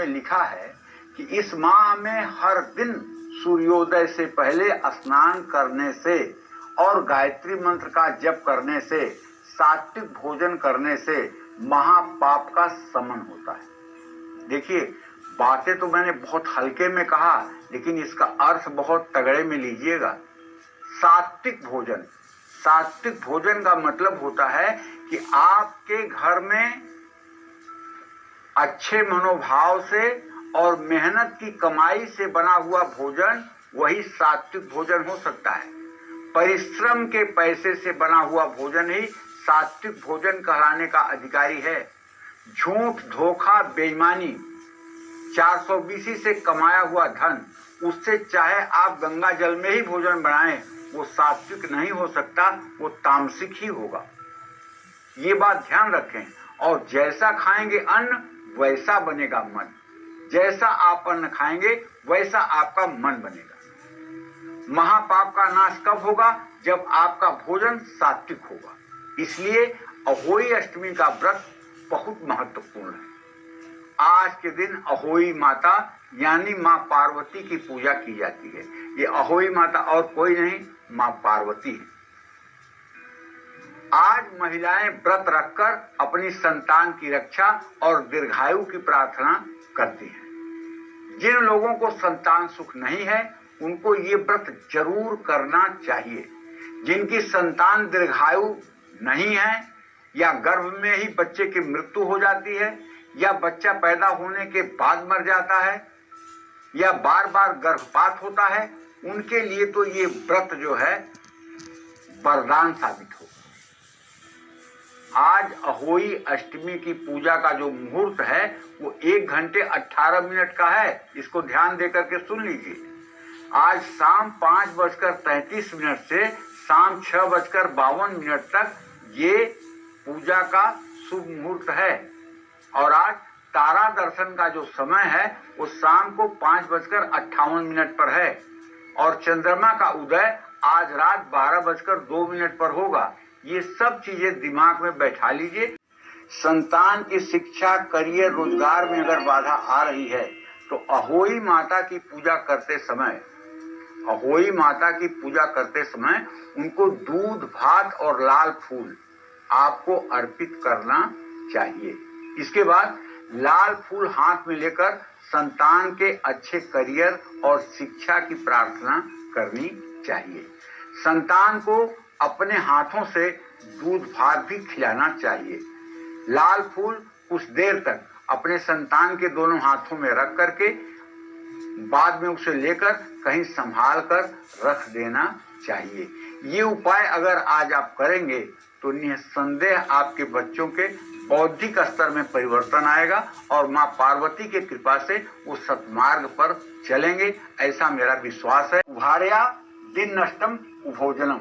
में लिखा है कि इस माह में हर दिन सूर्योदय से पहले स्नान करने से और गायत्री मंत्र का जप करने से, सात्विक भोजन करने से महापाप का शमन होता है। देखिए, बातें तो मैंने बहुत हल्के में कहा, लेकिन इसका अर्थ बहुत तगड़े में लीजिएगा। सात्विक भोजन, सात्विक भोजन का मतलब होता है कि आपके घर में अच्छे मनोभाव से और मेहनत की कमाई से बना हुआ भोजन, वही सात्विक भोजन हो सकता है। परिश्रम के पैसे से बना हुआ भोजन ही सात्विक भोजन कहलाने का अधिकारी है। झूठ, धोखा, बेईमानी, 420 से कमाया हुआ धन, उससे चाहे आप गंगा जल में ही भोजन बनाएं, वो सात्विक नहीं हो सकता, वो तामसिक ही होगा। ये बात ध्यान रखें। और जैसा खाएंगे अन्न वैसा बनेगा मन। जैसा आप अन्न खाएंगे वैसा आपका मन बनेगा। महापाप का नाश कब होगा? जब आपका भोजन सात्विक होगा। इसलिए अहोई अष्टमी का व्रत बहुत महत्वपूर्ण है। आज के दिन अहोई माता यानी माँ पार्वती की पूजा की जाती है। ये अहोई माता और कोई नहीं, माँ पार्वती है। आज महिलाएं व्रत रखकर अपनी संतान की रक्षा और दीर्घायु की प्रार्थना करती हैं। जिन लोगों को संतान सुख नहीं है, उनको ये व्रत जरूर करना चाहिए। जिनकी संतान दीर्घायु नहीं है, या गर्भ में ही बच्चे की मृत्यु हो जाती है, या बच्चा पैदा होने के बाद मर जाता है, या बार बार गर्भपात होता है, उनके लिए तो ये व्रत जो है वरदान साबित हो। आज अहोई अष्टमी की पूजा का जो मुहूर्त है वो 1 घंटे 18 मिनट का है। इसको ध्यान देकर के सुन लीजिए। आज शाम 5:33 से शाम 6:52 तक ये पूजा का शुभ मुहूर्त है। और आज तारा दर्शन का जो समय है वो शाम को 5:58 पर है। और चंद्रमा का उदय आज रात 12:02 पर होगा। ये सब चीजें दिमाग में बैठा लीजिए। संतान की शिक्षा, करियर, रोजगार में अगर बाधा आ रही है तो अहोई माता की पूजा करते समय उनको दूध, भात और लाल फूल आपको अर्पित करना चाहिए। इसके बाद लाल फूल हाथ में लेकर संतान के अच्छे करियर और शिक्षा की प्रार्थना करनी चाहिए। संतान को अपने हाथों से दूध भात भी खिलाना चाहिए। लाल फूल कुछ देर तक अपने संतान के दोनों हाथों में रख करके बाद में उसे लेकर कहीं संभाल कर रख देना चाहिए। ये उपाय अगर आज आप करेंगे तो निसंदेह आपके बच्चों के बौद्धिक स्तर में परिवर्तन आएगा और माँ पार्वती की कृपा से वो सत्मार्ग पर चलेंगे, ऐसा मेरा विश्वास है। उभार्या दिन नष्टम उभोजनम,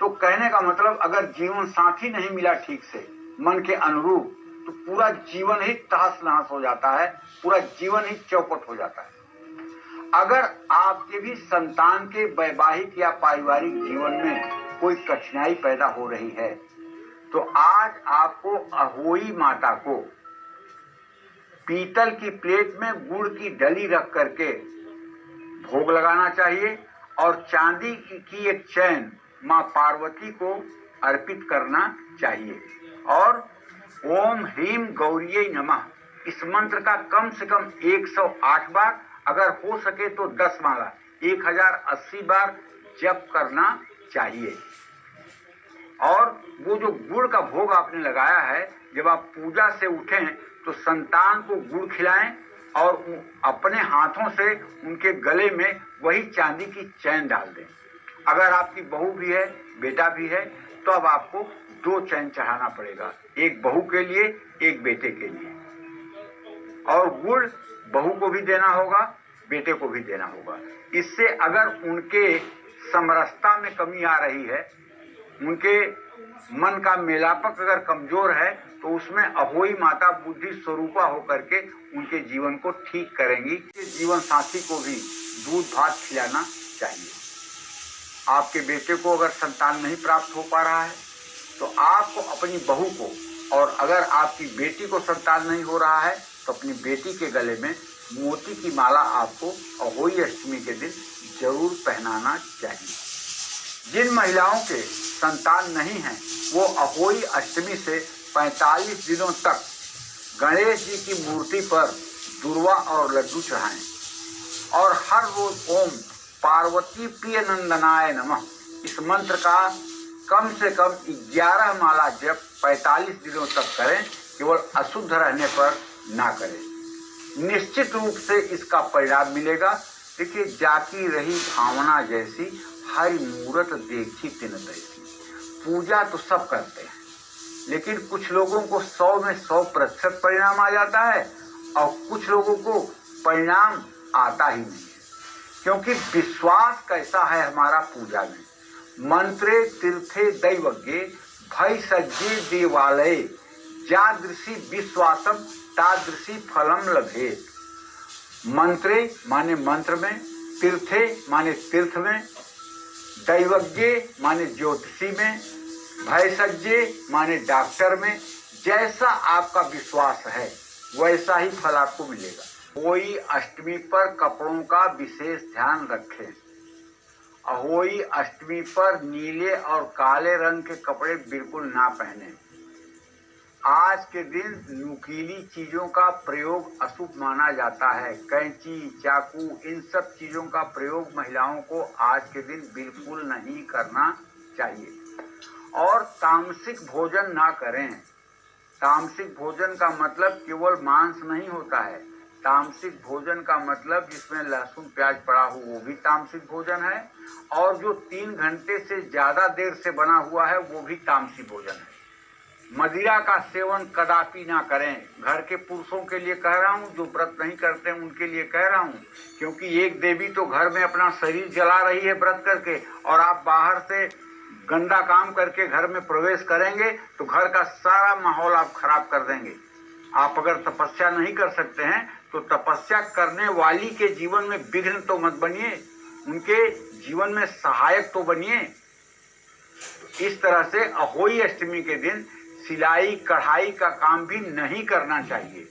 तो कहने का मतलब अगर जीवन साथी नहीं मिला ठीक से मन के अनुरूप, तो पूरा जीवन ही तहस नहस हो जाता है, पूरा जीवन ही चौपट हो जाता है। अगर आपके भी संतान के वैवाहिक या पारिवारिक जीवन में कोई कठिनाई पैदा हो रही है तो आज आपको अहोई माता को पीतल की प्लेट में गुड़ की डली रख करके भोग लगाना चाहिए और चांदी की एक चैन माँ पार्वती को अर्पित करना चाहिए। और ओम ह्रीम गौरीयै नमः इस मंत्र का कम से कम 108 बार, अगर हो सके तो 10 माला 1080 बार जप करना चाहिए। और वो जो गुड़ का भोग आपने लगाया है, जब आप पूजा से उठें तो संतान को गुड़ खिलाएं और अपने हाथों से उनके गले में वही चांदी की चैन डाल दें। अगर आपकी बहू भी है, बेटा भी है, तो अब आपको 2 चैन चढ़ाना पड़ेगा, एक बहू के लिए, एक बेटे के लिए। और गुड़ बहू को भी देना होगा, बेटे को भी देना होगा। इससे अगर उनके समरसता में कमी आ रही है, उनके मन का मेलापक अगर कमजोर है, तो उसमें अहोई माता बुद्धि स्वरूपा होकर के उनके जीवन को ठीक करेंगी। जीवन साथी को भी दूध भात खिलाना चाहिए। आपके बेटे को अगर संतान नहीं प्राप्त हो पा रहा है तो आपको अपनी बहू को, और अगर आपकी बेटी को संतान नहीं हो रहा है तो अपनी बेटी के गले में मोती की माला आपको अहोई अष्टमी के दिन जरूर पहनाना चाहिए। जिन महिलाओं के संतान नहीं हैं वो अहोई अष्टमी से 45 दिनों तक गणेश जी की मूर्ति पर दुर्वा और लड्डू चढ़ाएं और हर रोज ओम पार्वती प्रिय नंदनाय नमः इस मंत्र का कम से कम 11 माला जप 45 दिनों तक करें, केवल अशुद्ध रहने पर ना करें। निश्चित रूप से इसका परिणाम मिलेगा। देखिए, जाकी रही भावना जैसी हरि मूरत देखी तिन तैसी। पूजा तो सब करते हैं, लेकिन कुछ लोगों को 100 में 100% परिणाम आ जाता है और कुछ लोगों को परिणाम आता ही नहीं है। क्योंकि विश्वास कैसा है हमारा पूजा में, मंत्रे तीर्थे दैवज्ञे भय सज्जे देवालय जादृशी विश्वासम तादृशी फलम लभेत। मंत्रे माने मंत्र में, तीर्थे माने तीर्थ में, दैवज्ञे माने ज्योतिषी में, भयसज्जे माने डॉक्टर में। जैसा आपका विश्वास है वैसा ही फल आपको मिलेगा। अहोई अष्टमी पर कपड़ों का विशेष ध्यान रखें। अहोई अष्टमी पर नीले और काले रंग के कपड़े बिल्कुल ना पहने। आज के दिन नुकीली चीजों का प्रयोग अशुभ माना जाता है। कैंची, चाकू, इन सब चीजों का प्रयोग महिलाओं को आज के दिन बिल्कुल नहीं करना चाहिए। और तामसिक भोजन ना करें। तामसिक भोजन का मतलब केवल मांस नहीं होता है। तामसिक भोजन का मतलब जिसमें लहसुन प्याज पड़ा हो वो भी तामसिक भोजन है, और जो 3 घंटे से ज्यादा देर से बना हुआ है वो भी तामसिक भोजन है। मदिरा का सेवन कदापि ना करें। घर के पुरुषों के लिए कह रहा हूँ, जो व्रत नहीं करते हैं उनके लिए कह रहा हूँ, क्योंकि एक देवी तो घर में अपना शरीर जला रही है व्रत करके, और आप बाहर से गंदा काम करके घर में प्रवेश करेंगे तो घर का सारा माहौल आप खराब कर देंगे। आप अगर तपस्या नहीं कर सकते हैं तो तपस्या करने वाली के जीवन में विघ्न तो मत बनिए, उनके जीवन में सहायक तो बनिए। इस तरह से अहोई अष्टमी के दिन सिलाई कढ़ाई का काम भी नहीं करना चाहिए।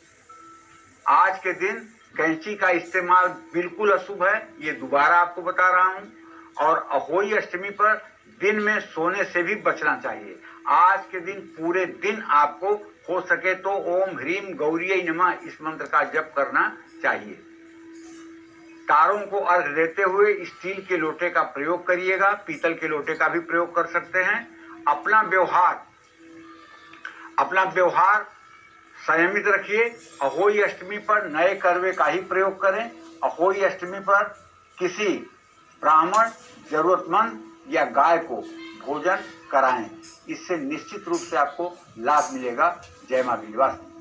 आज के दिन कैंची का इस्तेमाल बिल्कुल अशुभ है, ये दोबारा आपको बता रहा हूँ। और अहोई अष्टमी पर दिन में सोने से भी बचना चाहिए। आज के दिन पूरे दिन आपको हो सके तो ओम ह्रीम गौरीय नमः इस मंत्र का जप करना चाहिए। तारों को अर्घ देते हुए स्टील के लोटे का प्रयोग करिएगा, पीतल के लोटे का भी प्रयोग कर सकते हैं। अपना व्यवहार संयमित रखिए। अहोई अष्टमी पर नए करवे का ही प्रयोग करें। अहोई अष्टमी पर किसी ब्राह्मण, जरूरतमंद या गाय को भोजन कराएं। इससे निश्चित रूप से आपको लाभ मिलेगा। जय मां विंध्यवासिनी।